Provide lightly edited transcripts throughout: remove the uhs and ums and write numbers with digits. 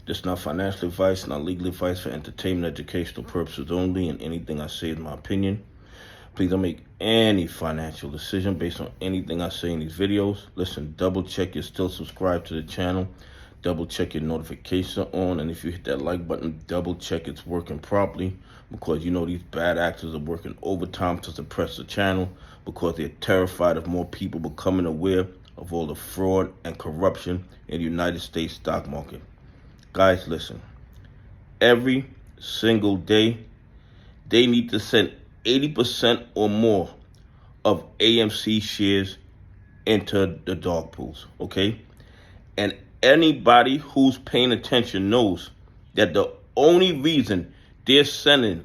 This is not financial advice, not legal advice, for entertainment, educational purposes only, and anything I say is my opinion. Please don't make any financial decision based on anything I say in these videos. Listen, double check you're still subscribed to the channel. Double check your notifications are on, and if you hit that like button, double check it's working properly, because you know these bad actors are working overtime to suppress the channel because they're terrified of more people becoming aware of all the fraud and corruption in the United States stock market. Guys, listen, every single day they need to send 80% or more of AMC shares into the dog pools, okay? And anybody who's paying attention knows that the only reason they're sending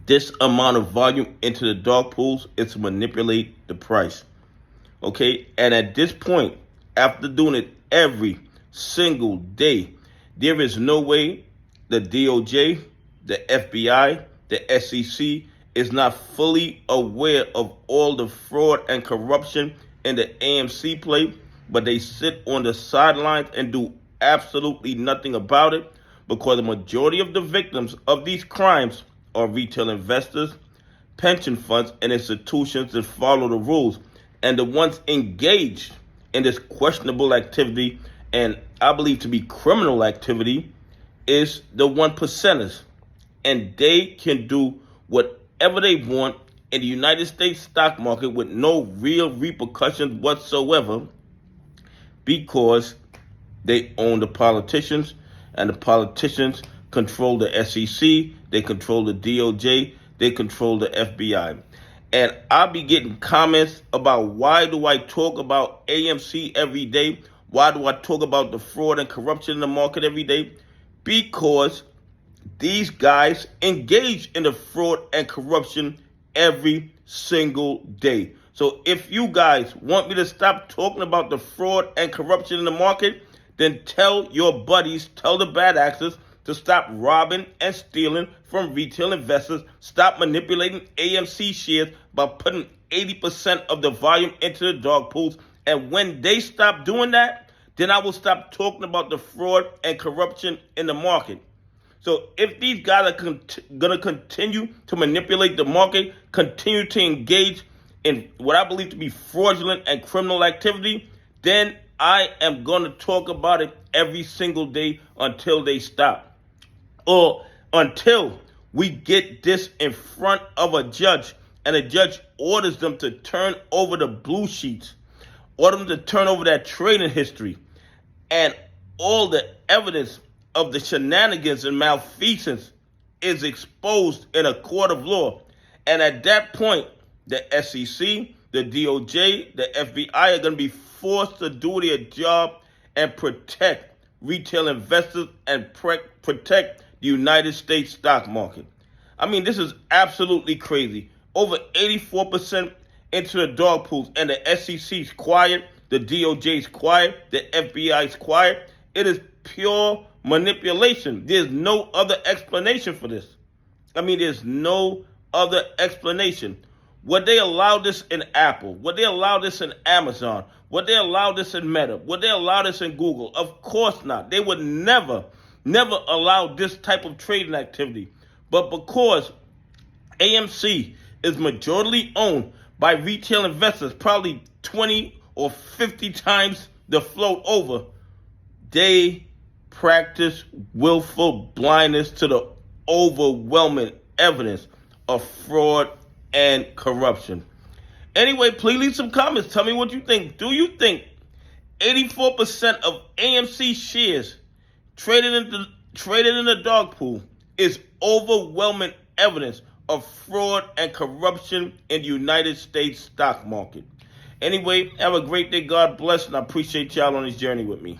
this amount of volume into the dog pools is to manipulate the price, okay? And at this point, after doing it every single day, there is no way the DOJ, the FBI, the SEC is not fully aware of all the fraud and corruption in the AMC play, but they sit on the sidelines and do absolutely nothing about it, because the majority of the victims of these crimes are retail investors, pension funds, and institutions that follow the rules. And the ones engaged in this questionable activity, and I believe to be criminal activity, is the 1%ers. And they can do whatever they want in the United States stock market with no real repercussions whatsoever, because they own the politicians, and the politicians control the SEC, they control the DOJ, they control the FBI. And I'll be getting comments about, why do I talk about AMC every day? Why do I talk about the fraud and corruption in the market every day? Because these guys engage in the fraud and corruption every single day. So if you guys want me to stop talking about the fraud and corruption in the market, then tell your buddies, tell the bad actors to stop robbing and stealing from retail investors, stop manipulating AMC shares by putting 80% of the volume into the dog pools. And when they stop doing that, then I will stop talking about the fraud and corruption in the market. So if these guys are going to continue to manipulate the market, continue to engage in what I believe to be fraudulent and criminal activity, then I am going to talk about it every single day until they stop, or until we get this in front of a judge and a judge orders them to turn over the blue sheets, order them to turn over that trading history and all the evidence of the shenanigans and malfeasance is exposed in a court of law. And at that point, the SEC, the DOJ, the FBI are going to be forced to do their job and protect retail investors and protect the United States stock market. I mean, this is absolutely crazy. Over 84% into the dog pools, and the SEC's quiet, the DOJ's quiet, the FBI's quiet. It is pure manipulation. There's no other explanation for this. I mean, there's no other explanation. Would they allow this in Apple? Would they allow this in Amazon? Would they allow this in Meta? Would they allow this in Google? Of course not. They would never allow this type of trading activity. But because AMC is majority owned by retail investors, probably 20 or 50 times the float over, they practice willful blindness to the overwhelming evidence of fraud and corruption. Anyway, please leave some comments. Tell me what you think. Do you think 84% of AMC shares traded in the dog pool is overwhelming evidence of fraud and corruption in the United States stock market? Anyway, have a great day. God bless, and I appreciate y'all on this journey with me.